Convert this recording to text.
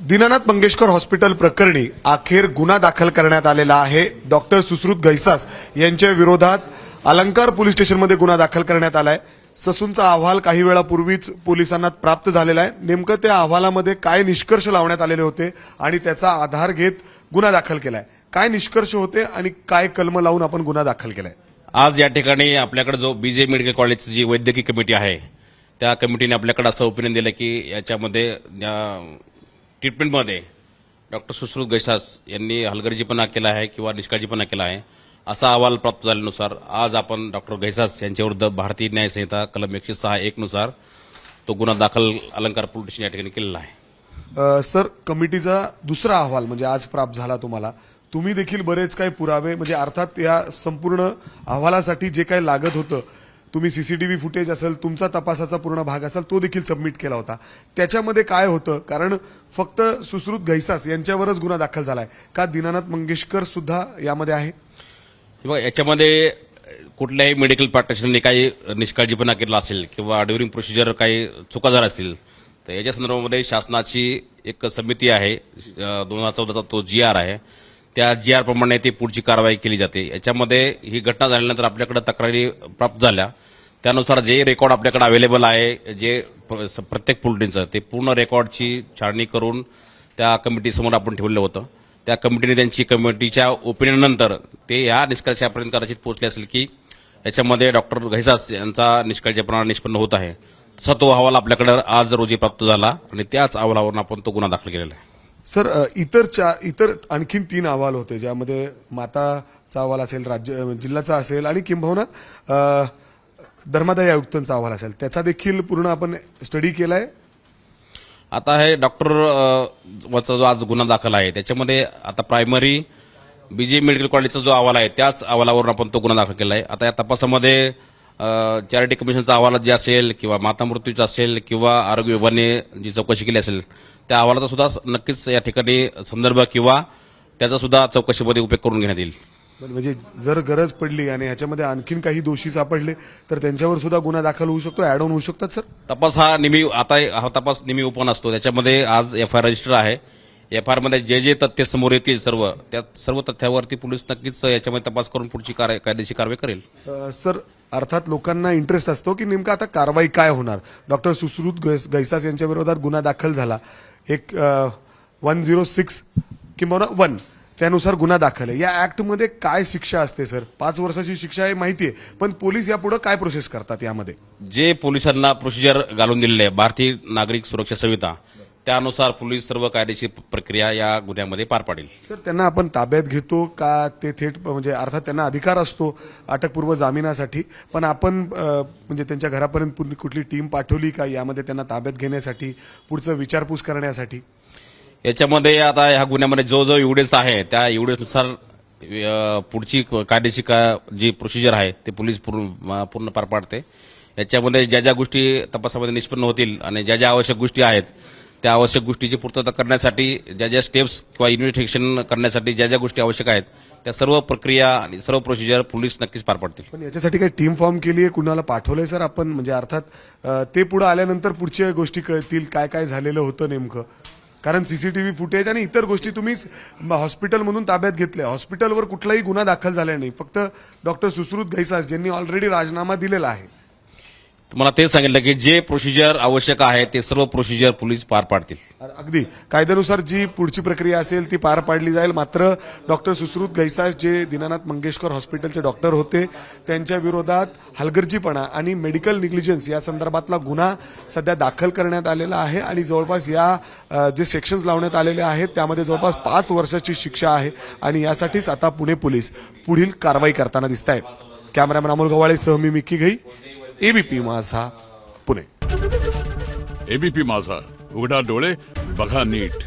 Dinanath Mangeshkar hospital प्रकरणी अखेर गुन्हा दाखल करण्यात आलेला आहे। डॉक्टर सुश्रुत घैसास यांच्या विरोधात अलंकार पोलीस स्टेशनमध्ये गुन्हा दाखल करण्यात आलाय। ससूनचा अहवाल काही वेळापूर्वीच पोलिसांना प्राप्त झालेला आहे। नेमकं त्या अहवालामध्ये काय निष्कर्ष लावण्यात आलेले होते आणि त्याचा आधार घेत गुन्हा दाखल केलाय, काय निष्कर्ष होते आणि काय कलम लावून आपण गुन्हा दाखल केलाय। आज या ठिकाणी आपल्याकडे जो बीजे मेडिकल कॉलेजची जी वैद्यकीय कमिटी आहे त्या कमिटीने आपल्याकडे असं ओपिनियन दिलं की याच्यामध्ये ट्रीटमेंटमध्ये डॉक्टर सुश्रुत घैसास यांनी हलगर्जीपणा केला आहे किंवा निष्काळजीपणा केला आहे असा अहवाल प्राप्त झाल्यानुसार आज आपण डॉक्टर घैसास यांच्याविरुद्ध भारतीय न्याय संहिता कलम 106(1) नुसार तो गुन्हा दाखल अलंकार पोलीस स्टेशन या ठिकाणी केलेला आहे। सर, कमिटीचा दुसरा अहवाल म्हणजे आज प्राप्त झाला तुम्हाला, तुम्ही देखील बरेच काही पुरावे म्हणजे अर्थात या संपूर्ण अहवालासाठी जे काही लागत होतं, तुम्ही सीसीटीव्ही फुटेज असेल, तुमचा तपासाचा पूर्ण भाग असेल तो देखील सबमिट केला होता। त्याच्यामध्ये काय होतं, कारण फक्त सुश्रुत घैसास यांच्यावरच गुन्हा दाखल झालाय का दीनानाथ मंगेशकर सुद्धा यामध्ये आहे? याच्यामध्ये कुठल्याही मेडिकल प्रॅक्टिशनरने काही निष्काळजीपणा केला असेल किंवा ड्युरिंग प्रोसिजर काही चुका झाल्या असतील तर याच्या संदर्भामध्ये शासनाची एक समिती आहे, 2014चा तो GR आहे, त्या GR प्रमाणे ती पुढची कारवाई केली जाते। याच्यामध्ये ही घटना झाल्यानंतर आपल्याकडे तक्रारी प्राप्त झाल्या, त्यानुसार जे रेकॉर्ड आपल्याकडे अवेलेबल आहे, जे प्रत्येक पोलिटिंगचं ते पूर्ण रेकॉर्डची छाननी करून त्या कमिटीसमोर आपण ठेवलं होतं। त्या कमिटीने त्यांची कमिटीच्या ओपिनियननंतर ते या निष्कर्षापर्यंत कदाचित पोहोचले असेल की याच्यामध्ये डॉक्टर घैसास यांचा निष्काळजीपणा निष्पन्न होत आहे। तसा तो अहवाल आपल्याकडे आज रोजी प्राप्त झाला आणि त्याच अहवालावरून आपण तो गुन्हा दाखल केलेला आहे। सर, इतर आणखीन 3 अहवाल होते ज्यामध्ये माताचा अहवाल असेल, जिल्ह्याचा असेल आणि किंबहुना धर्मादाय आयुक्तांचा अहवाल असेल, त्याचा देखील पूर्ण आपण स्टडी केलाय। आता हे डॉक्टर वरचा जो आज गुन्हा दाखल आहे त्याच्यामध्ये आता प्रायमरी बीजे मेडिकल कॉलेजचा जो अहवाल आहे त्याच अहवालावरून आपण तो गुन्हा दाखल केला आहे। आता या तपासामध्ये चॅरिटी कमिशनचा अहवाल जे असेल किंवा माता मृत्यूचा असेल किंवा आरोग्य विभागाने जी चौकशी केली असेल त्या अहवालाचा सुद्धा नक्कीच या ठिकाणी संदर्भ किंवा त्याचा सुद्धा चौकशीमध्ये उपयोग करून घेण्यात येईल। म्हणजे जर गरज पडली आणि ह्याच्यामध्ये आणखीन काही दोषी सापडले तर त्यांच्यावर सुद्धा गुन्हा दाखल होऊ शकतो, ऍड ऑन होऊ शकतात। सर, तपास हा तपास नेहमी ओपन असतो, त्याच्यामध्ये आज FIR रजिस्टर आहे। FIR मध्ये जे तथ्य समोर येतील त्या सर्व तथ्यावरती पोलीस नक्कीच याच्यामध्ये तपास करून पुढची कायदेशीर कारवाई करेल। सर, अर्थात लोकांना इंटरेस्ट असतो की नेमकं आता कारवाई काय होणार। डॉक्टर सुश्रुत घैसास यांच्या विरोधात गुन्हा दाखल झाला, एक 106 किंवा 1 त्यानुसार गुन्हा दाखल आहे। या ऍक्टमध्ये काय शिक्षा असते सर? 5 वर्षाची शिक्षा आहे माहितीये, पण पोलीस यापुढे काय प्रोसेस करतात यामध्ये? जे पोलिसांना प्रोसिजर घालून दिलेले आहे भारतीय नागरिक सुरक्षा संहिता त्यानुसार पोलीस सर्व कायदेशीर प्रक्रिया या गुन्ह्यामध्ये पार पाडेल। सर, त्यांना आपण ताब्यात घेतो का ते थेट म्हणजे अर्थात त्यांना अधिकार असतो अटकपूर्व जामिनासाठी, पण आपण म्हणजे त्यांच्या घरापर्यंत कुठली टीम पाठवली का यामध्ये त्यांना ताब्यात घेण्यासाठी, पुढचं विचारपूस करण्यासाठी? याच्यामध्ये आता ह्या गुन्ह्यामध्ये जो एव्हिडन्स आहे त्या एव्हिडन्सनुसार पुढची कायदेशीर जी प्रोसिजर आहे ते पोलीस पूर्ण पार पाडते। याच्यामध्ये ज्या गोष्टी तपासामध्ये निष्पन्न होतील आणि ज्या आवश्यक गोष्टी आहेत त्या आवश्यक गोष्टीची पूर्तता करण्यासाठी ज्या स्टेप्स किंवा इन्व्हेस्टिगेशन करण्यासाठी ज्या गोष्टी आवश्यक आहेत त्या सर्व प्रक्रिया आणि सर्व प्रोसिजर पोलीस नक्कीच पार पाडतील। पण याच्यासाठी काही टीम फॉर्म केली आहे, कुणाला पाठवलंय सर आपण? म्हणजे अर्थात ते पुढे आल्यानंतर पुढच्या गोष्टी कळतील काय काय झालेलं होतं नेमकं, कारण सीसीटीव्ही फुटेज आणि इतर गोष्टी तुम्ही हॉस्पिटलमधून ताब्यात घेतल्या, हॉस्पिटलवर कुठलाही गुन्हा दाखल झाला नाही, फक्त डॉक्टर सुश्रुत घैसास ज्यांनी ऑलरेडी राजीनामा दिलेला आहे। तुम्हाला ते सांगितलं की जे प्रोसिजर आवश्यक आहे ते सर्व प्रोसिजर पोलीस पार पाडतील। अगदी कायद्यानुसार जी पुढची प्रक्रिया असेल ती पार पाडली जाईल। मात्र डॉक्टर सुश्रुत घैसास जे दीनानाथ मंगेशकर हॉस्पिटलचे डॉक्टर होते त्यांच्या विरोधात हलगर्जीपणा आणि मेडिकल निग्लिजन्स या संदर्भातला गुन्हा सध्या दाखल करण्यात आलेला आहे आणि जवळपास या जे सेक्शन्स लावण्यात आलेले आहेत त्यामध्ये जवळपास 5 वर्षाची शिक्षा आहे आणि यासाठीच आता पुणे पोलीस पुढील कारवाई करताना दिसत आहेत। कॅमेरामॅन अमोल गवाळे मी मिक्की घई, ABP माझा, पुणे। ABP माझा, उघडा डोळे बघा नीट।